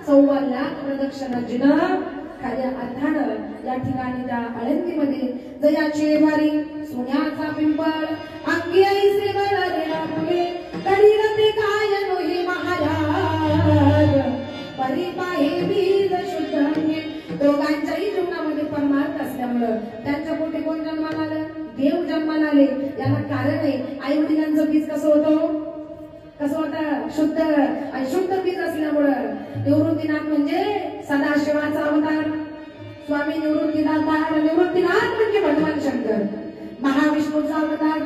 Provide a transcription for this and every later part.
1.25 लाख प्रदक्षिणा जिनं खऱ्या अर्थानं या ठिकाणी त्या आळंदीमध्ये जयाची वारी सोन्याचा पिंपळ अंगी ऐसे बळलेला मुले कडीरते काय नोही महाराज परिपाहे बीज शुद्धांगे दोघांच्याही जीवनामध्ये परमार्थ असल्यामुळं त्यांच्या पोटी कोण जन्माला आलं? देव जन्माला आले. याला कारण आहे आई वडिलांचं बीज कसं होतं? कसं होतं? शुद्ध. आणि शुद्ध बीज असल्यामुळं निवृत्तीनाथ म्हणजे सदाशिवाचा अवतार. स्वामी निवृत्तीनाथ. निवृत्तीनाथ म्हणजे भगवान शंकर. महाविष्णूचा अवतार.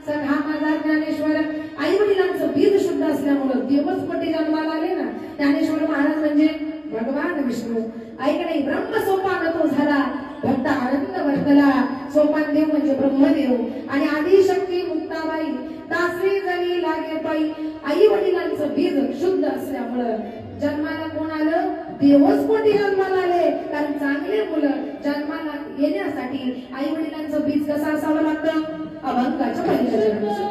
हा माझा ज्ञानेश्वर. आई वडिलांचं बीज शुद्ध असल्यामुळं देवच पोटी जन्माला आले ना. ज्ञानेश्वर महाराज म्हणजे भगवान विष्णू. ऐकणे ब्रह्म सोपान तो झाला भक्त आनंद वर्तला. सोपान देव म्हणजे ब्रह्मदेव आणि आदिशक्ती मुक्ताबाई दासरी जरी लागे पाई. आई वडिलांचं बीज शुद्ध असल्यामुळं जन्माला कोण आलं? देवच पोटी जन्माला आले. कारण चांगले मुलं जन्माला येण्यासाठी आई वडिलांचं बीज कसं असावं लागतं? अभंगाच्या पहिल्या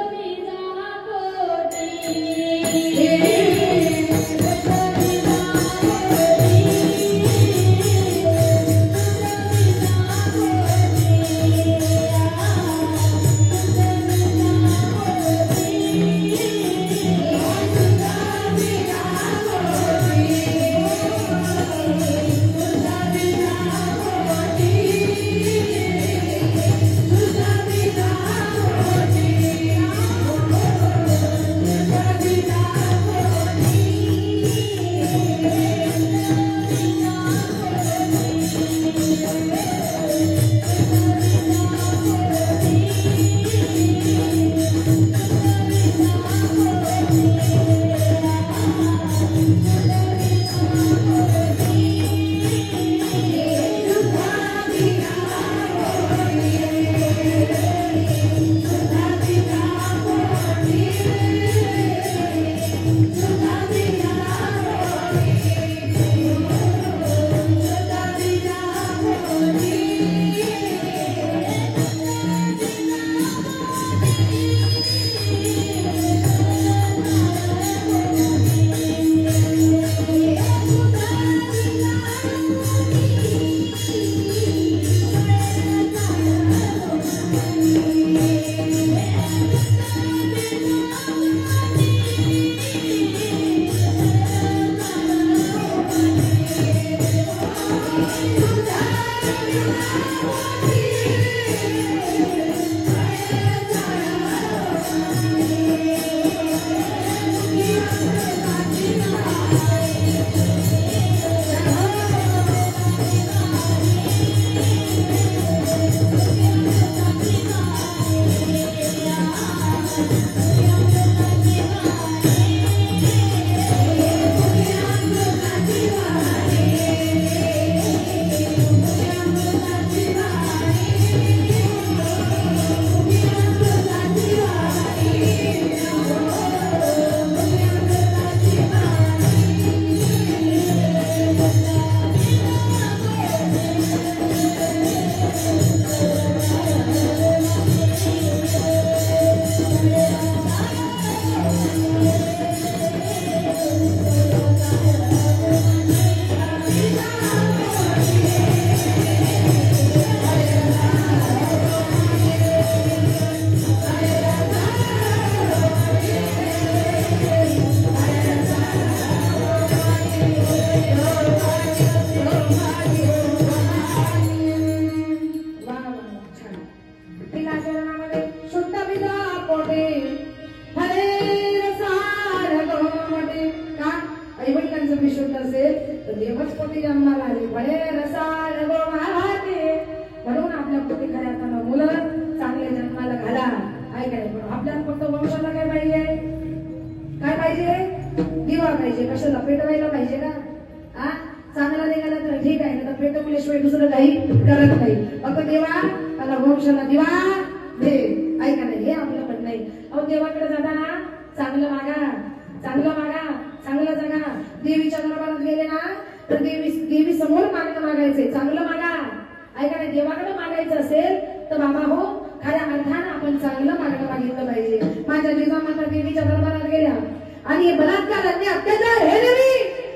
आणि बलात्कार आणि अत्याचार हे देवी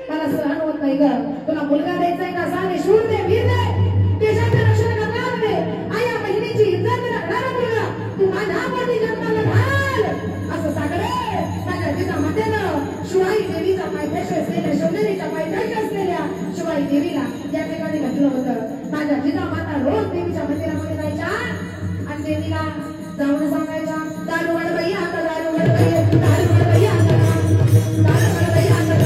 मला सहन होत नाही ग. देवीच्या पायथ्याशी असलेल्या शिवनेरीच्या पायथ्याशी असलेल्या शिवाई देवीला या ठिकाणी म्हटलं होतं माझ्या जिजामाता रोज देवीच्या मंदिरामध्ये जायच्या आणि देवीला जाऊन सांगायच्या दारुगड बाई आता दारुगड बाई दारुगड बाई आता दारुगड बाई आता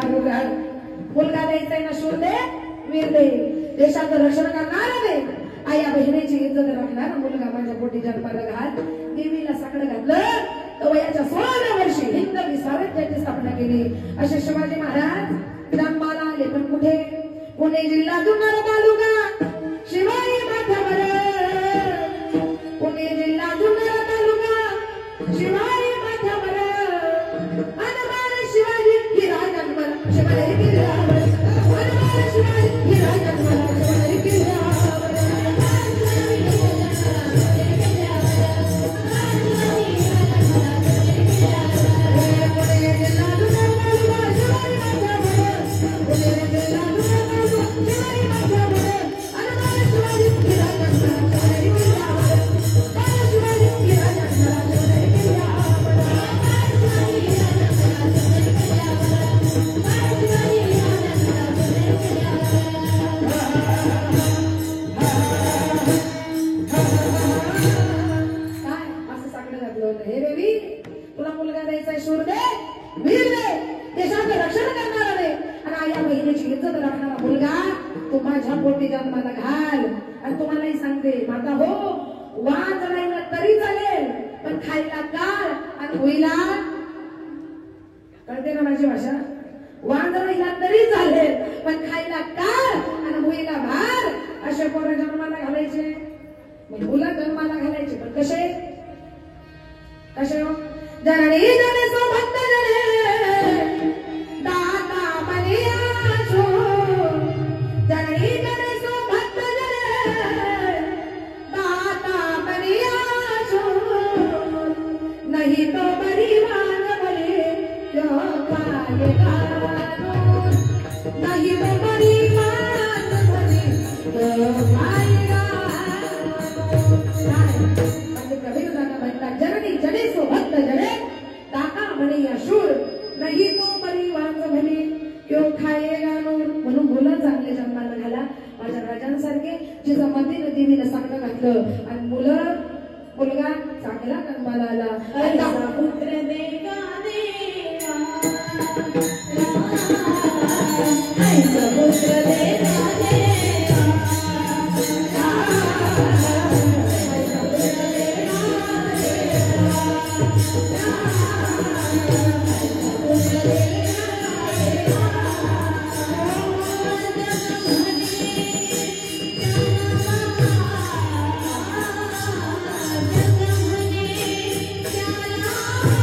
मुलगा द्यायचा ना शूर दे वीर दे देशाचं रक्षण करणार दे आया बहिणीची इज्जत राखणार मुलगा माझ्या पोटी जन्माला घाल देवीला साकडं घातलं तर वयाच्या 16व्या वर्षी हिंदवी स्वराज्याची स्थापना केली असे शिवाजी महाराज जन्माला आले पण कुठे पुणे जिल्हा जुन्नर तालुका शिवाई माथ्यावर पुणे जिल्हा जुन्नर तालुका शिवाई माथ्यावर अनमान शिवाजी ही राजनवर शिवाजी की रावर अनमान शिवाजी ही राजनवर शिवाजी की रावर जन्माला घाल आणि तुम्हालाही सांगते माता हो वाज राहिला तरी चालेल पण खायला काळ आणि होईला कळते ना माझी भाषा वाज राहिला तरी चालेल पण खायला काळ आणि होईला भार असे पोरं जन्माला घालायचे मुलं जन्माला घालायचे पण कसे कसे जननी जने सोबत जने दाता बनिया छो जननी जने नहीं तो परिवार भले क्यों पाएगा नहीं तो परिवार भले क्यों पाएगा कबीर दादा म्हणतात जननी जने सो भक्त जने दाता बने या शूर नहीं तो परिवार भले क्यों खाएगा म्हणून मुलं चांगले जन्माला घाला माझ्या राजांसारखे जिचं मंदिर देवीनं चांगलं घातलं आणि मुलगा चांगला जन्माला आला पुत्र देवा देवा पुत्र देवा Oh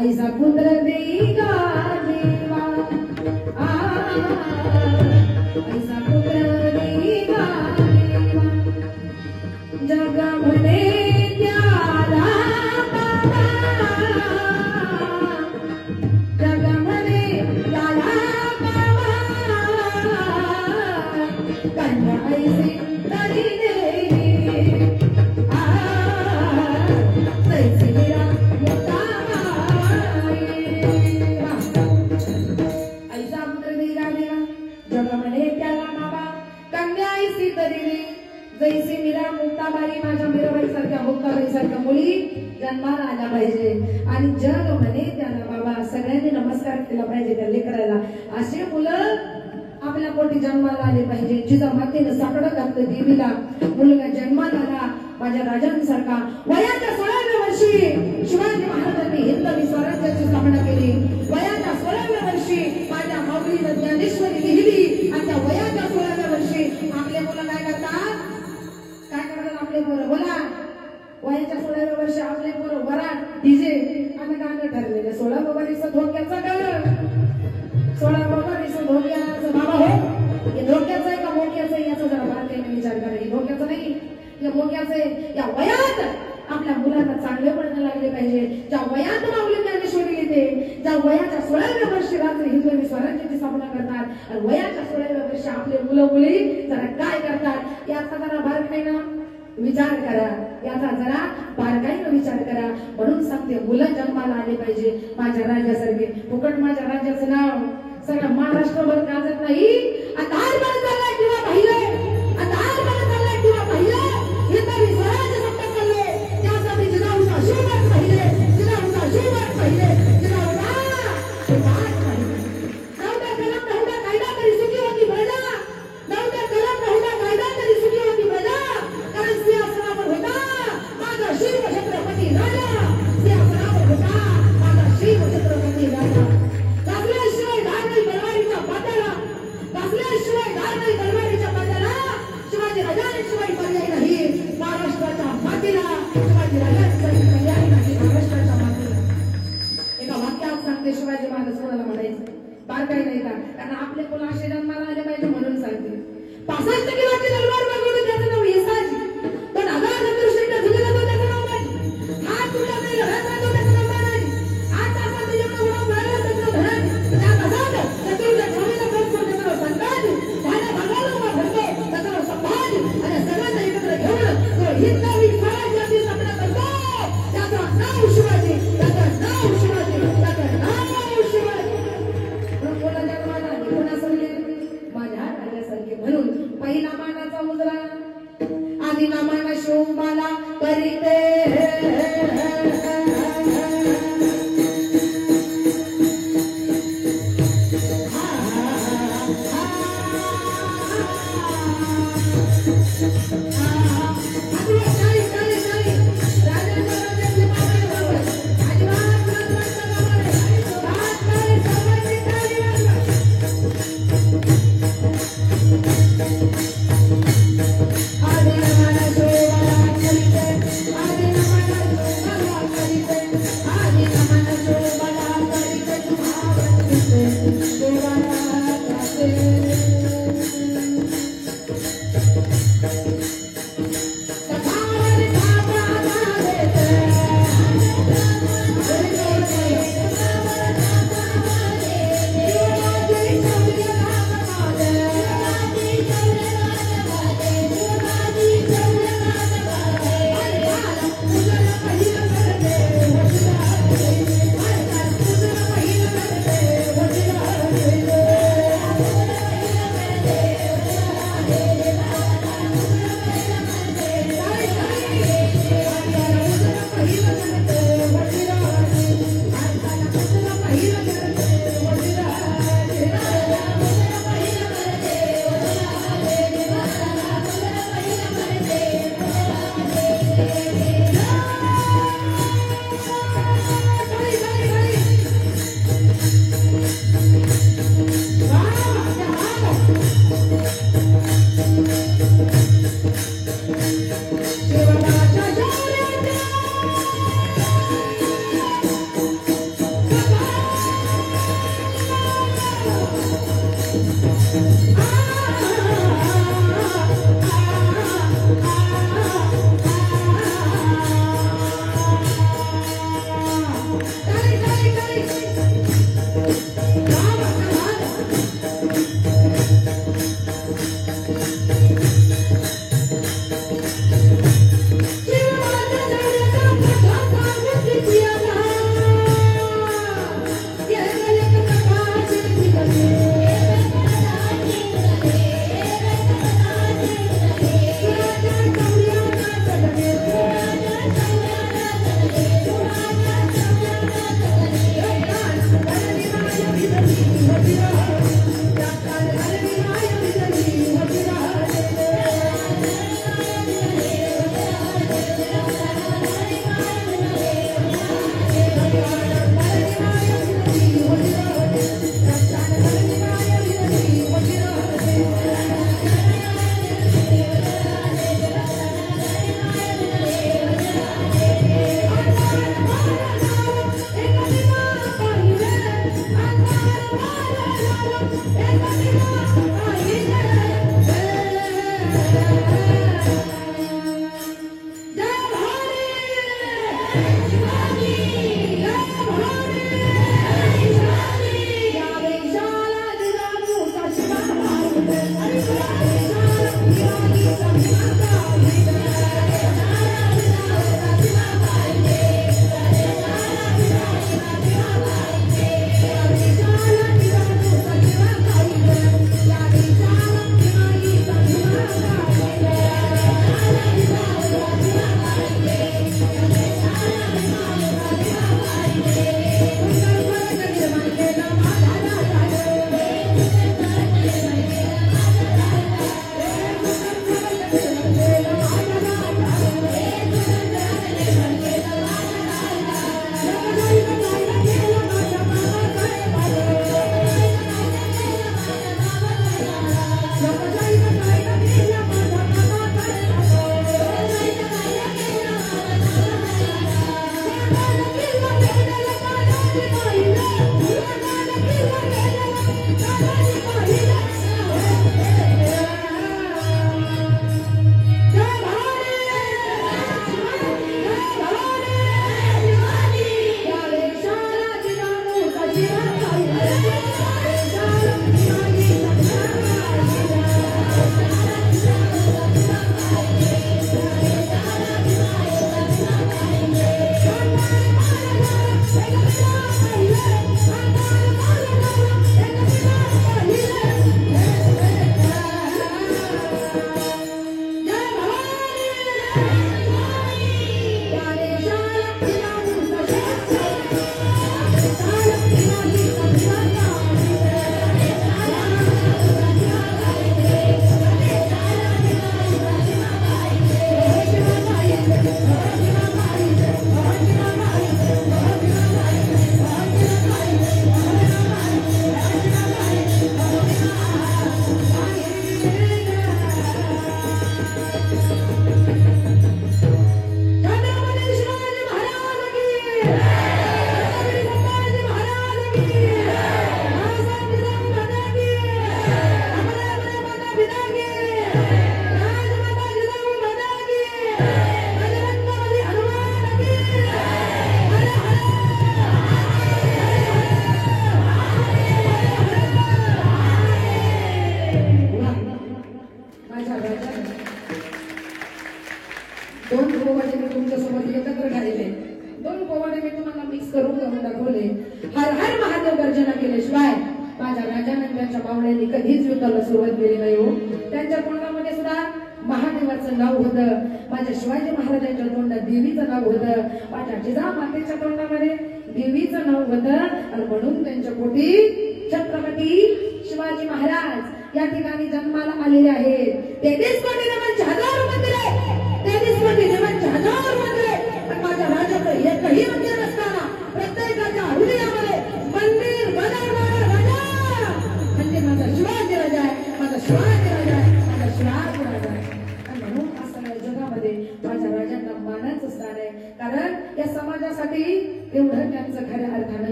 ऐसा पुत्र देगा देवा ऐसा पुत्र देगा देवा जग म्हणे त्याला बाबा जग म्हणे त्याला बाबा कन्या ऐसे तरी देवी तैसे मेरा मोठा ऐसा पुत्र देगा देवा जग म्हणे त्याला बाबा कन्या ऐसी तरी दे जैसे मीरा मुक्ताबाई माझ्या मीराबाई सारख्या मुक्ताबाई सारख्या मुली जन्माला आल्या पाहिजे आणि जग म्हणे त्याला बाबा सगळ्यांनी नमस्कार केला पाहिजे त्या लेकराला असे मुलं आपल्या पोटी जन्माला आले पाहिजे जिचा मातेनं साकडं घातलं देवीला मुलगा जन्माला आला माझ्या राजांसारखा वयाच्या 16व्या वर्षी शिवाजी महाराजांनी हिंदवी स्वराज्याची स्थापना केली वयाच्या 16व्या वर्षी माझ्या माऊलीनं ज्ञानेश्वरी लिहिली आणि त्या वयाच्या 16व्या वर्षी आपले मुलं काय करतात आपले पोरं बोला वयाच्या 16व्या वर्षी आपले पोरं वरात डीजे आणि गाणं ठरलेले 16 बाबारीचं धोक्याचा कर 16 बाबारीचं धोक्याचं बाबा हो हे धोक्याचं आहे का मोक्याचं आहे याचा जरा बारकाईने विचार करा हे धोक्याचं नाही हे मोक्याचं आहे या वयात आपल्या मुलांना चांगले पडणं लागले पाहिजे ज्या वयात माऊली ज्ञानेश्वरी लिहिते ज्या वयाच्या 16व्या वर्षी रात्री हिंदवी स्वराज्याची स्थापना करतात आणि वयाच्या 16व्या वर्षी आपले मुलं मुली जरा काय करतात याचा जरा बारकाईनं विचार करा याचा जरा बारकाईनं विचार करा म्हणून सांगते मुलं जन्माला आले पाहिजे माझ्या राज्यासारखे फुकट माझ्या राज्याचं नाव सगळं महाराष्ट्रभर गाजत नाही आता आरमान चाललाय किंवा पाहिलं आता आरमान चाललाय किंवा पाहिलं हे तरी स्वराज्य सत्ता चालले त्यासाठी जिजाऊचा आशीर्वाद पाहिले जिजाऊचा आशीर्वाद पाहिले जिजाऊचा नवदा कलम नवदा कायदा तरी सुखी होती प्रजा नवदा कलम नवदा कायदा तरी सुखी होती प्रजा कारण सिंहासनावर होता माझा शिव छत्रपती राजा सिंहासनावर होता माझा शिव छत्रपती राजा बसल्याशिवाय धार नाही तलवारीच्या पात्याला बसल्याशिवाय धार नाही तलवारीच्या पात्याला शिवाजी राजांशिवाय पर्याय नाही महाराष्ट्राच्या मातीला शिवाजी राजांशिवाय पर्याय नाही महाराष्ट्राच्या मातीला एका वाक्यात सांगते शिवाजी महाराज कोणाला म्हणायचं बारकाई नाही का कारण आपले मुलं असे जन्माला आले पाहिजे म्हणून सांगते 65 किलोची तलवार बघून त्याचं नाव येसाजी पण आगार चतुर्श्रेष्ठ झुलेला तो त्याचं नाव नाही हात तुटला नाही लढत तो त्याचं नाव नाही आज आपण जेवढं उडवून राहिलं त्याचं धरण त्या कसाद चतुर्थ स्वामीला करतो त्याचं नाव संताज झाल्या भागाला उभा भरतो त्याचं नाव संभाज आणि सगळ्यांना एकत्र घेऊन तो हिंदवी स्वराज्याची स्थापना करतो त्याचं नाव शिवाजी त्याचं नाव शिवाजी त्याचं नाव शिवाजी कोणाच्या जन्माला कोणासारखे माझ्या राजासारखे म्हणून पहिला मानाचा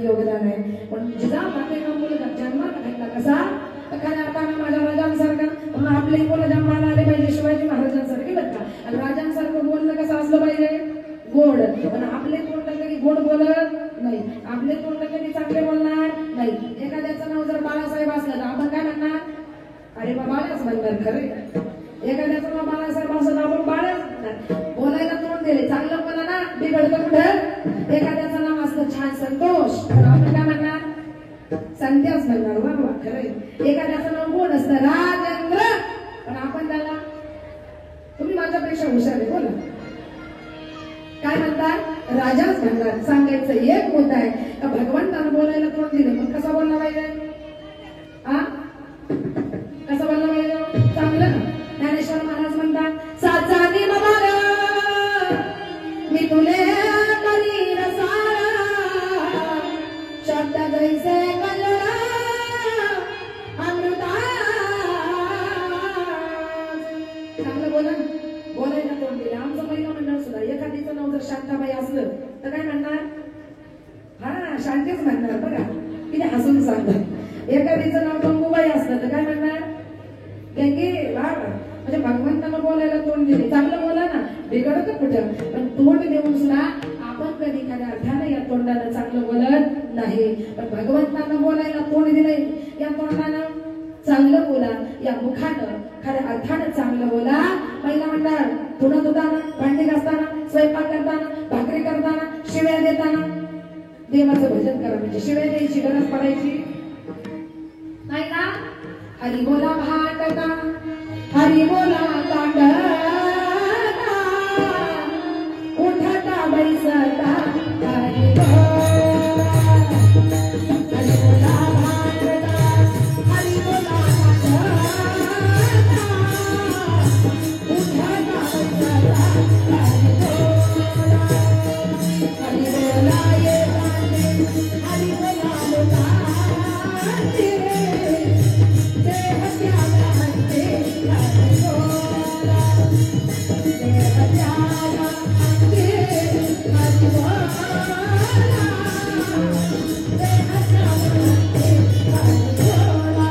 योगदान आहे पण जिजामातेला मुलगा जन्माला घातला कसा तर खऱ्या अर्थानं माझ्या आपल्या इकोला जन्माला आले पाहिजे शिवाजी महाराजांसारखे बरं का. आणि राजांसारखं बोलणं कसं असलं पाहिजे, गोड. पण आपले तोंड कधी गोड बोलत नाही, आपले तोंड कधी चांगले बोलणार नाही. एखाद्याचं नाव जर बाळासाहेब असलं तर आपण काय म्हणणार, अरे बा बाळाच म्हणणार खरे. एखाद्याचं नाव बाळासाहेब असलं तर आपण बाळच म्हणणार. बोलायला तोंड दिले, चांगलं बोला ना, बिघडतं कुठं. एखाद्याचं नाव असतं छान संतोष तर आपण काय म्हणणार, संध्याच म्हणणार. वा खरे. एखाद्याचं नाव गोड असतं राजेंद्र पण आपण त्याला, तुम्ही माझ्यापेक्षा हुशार आहे बोला, काय म्हणतात, राजाच म्हणणार. सांगायचं एक होत आहे का भगवंतानं बोलायला तोंड दिले मग कसा बोलला पाहिजे, कसं बोलला पाहिजे, चांगलं. ज्ञानेश्वर महाराज म्हणतात साचानी बाबा मी तुले करी रसाळा शब्द जैसे कलरा अमृता. चांगलं बोला, बोलायला तोंड दिले. आमचं महिला मंडळ सुद्धा एखादीचं नाव जर शांताबाई असलं तर काय म्हणणार, हा शांतीच म्हणणार. बघा किती हसून सांगतात. एखादीचं नाव गंगूबाई असलं तर काय म्हणणार, गंगे. म्हणजे भगवंतानं बोलायला तोंड दिले, चांगलं बोला ना, बिघडत कुठं. पण तोंड देऊन सुद्धा आपण कधी एखाद्या अर्थानं या तोंडानं चांगलं बोलत नाही. पण भगवंतानं बोलायला तोंड दिले, या तोंडानं चांगलं बोला, या मुखानं खऱ्या अर्थानं चांगलं बोला. महिला मंडळ धुणं धुताना, भांडी घासताना, स्वयंपाक करताना, भाकरी करताना, शिव्या देताना देवाचं भजन करा. म्हणजे शिव्या द्यायची गरज पडायची नाही ना. हरी बोला भाटता, हरी बोला कांडता, उठता बैसता, हरी बोला, हरी बोला भाटता, हरी बोला कांडता, उठता बैसता, हरी बोला, हरी बोला ये हरी बोला लोकांचे देह त्याला म्हणते, हरी बोला देह त्याला म्हणते, हरी बोला देह त्याला म्हणते, हरी बोला.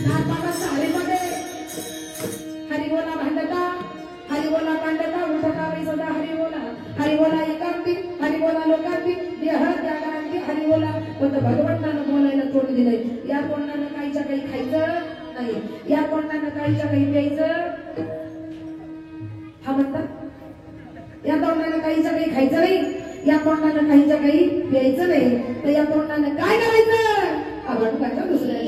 नाथाला साडीमध्ये हरी बोला भांडता, हरी बोला कांडता, उठता बैसता, हरी बोला, हरी बोला एकांती, हरी बोला लोकांती, देह त्याला आणते, हरी बोला. पण भगवंतानं बोलायला तोंड दिलंय. या तोंडानं काहीच्या काही खायचं नाही, या तोंडानं काहीच्या काही प्यायचं, हा म्हणतात, या तोंडानं काहीच्या काही खायचं नाही, या तोंडानं काहीच्या काही प्यायचं नाही. तर या तोंडानं काय करायचं, आपण काय दुसऱ्या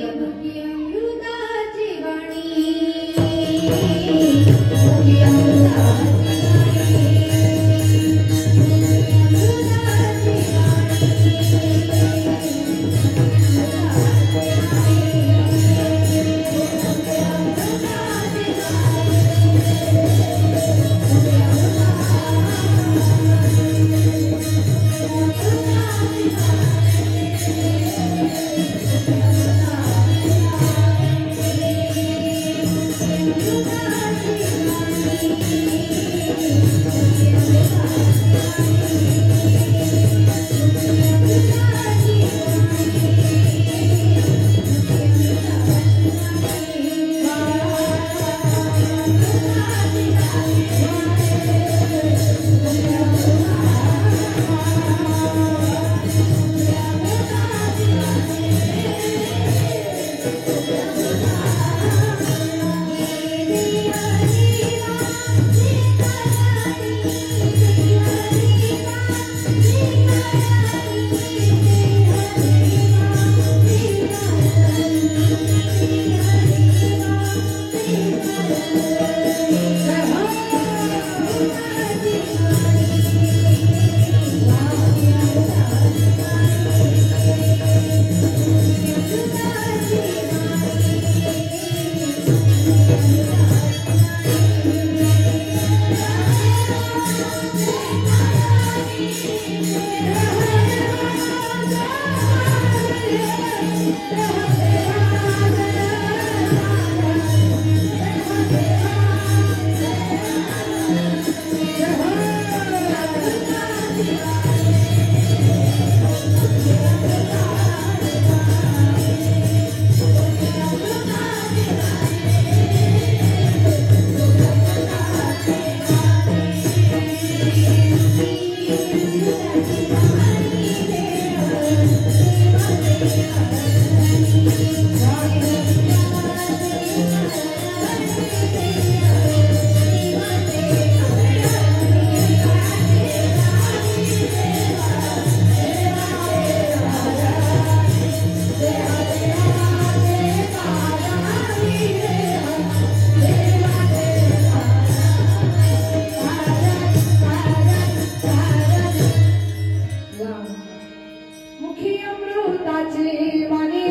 अमृताची वाणी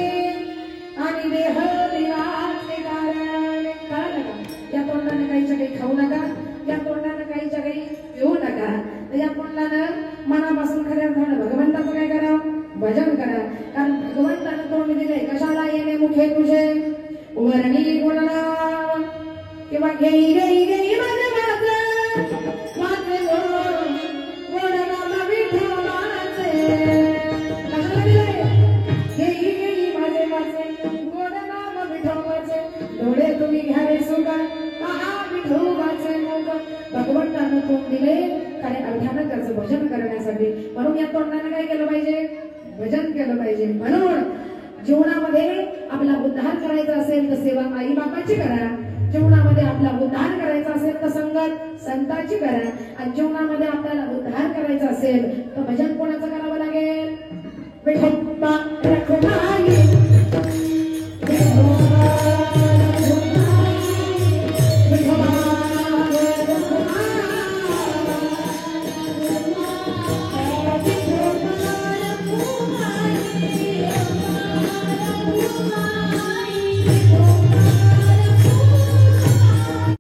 आणि देह दिवाचे कारण कळलं का? या तोंडाने काहीच्या काही खाऊ नका, या तोंडाने काहीच्या काही पिऊ नका, या तोंडानं मनापासून खऱ्या अर्थानं भगवंताचं काय करा, भजन करा. कारण भगवंतानं तोंड दिले कशाला, येणे मुखे तुझे वर्णी गुणनाम किंवा घेई घेई घेई माझे माझे गोड नाम विठोबाचे. कशाला दिले? घेई घेई माझे गोड नाम विठोबाचे, डोळे तुम्ही घ्यावे सुख पहा विठोबाचे मुख. भगवंतानं तोंड दिले खऱ्या अर्थानं त्याचं भजन करण्यासाठी. म्हणून या तोंडाने काय केलं पाहिजे, भजन केलं पाहिजे. म्हणून जीवनामध्ये आपला उद्धार करायचा असेल तर सेवा आई बापाची करा, जीवनामध्ये आपला उद्धार करायचा असेल तर संगत संतांची करा, आणि जीवनामध्ये आपल्याला उद्धार करायचा असेल तर भजन कोणाचं करावं लागेल, विठोबा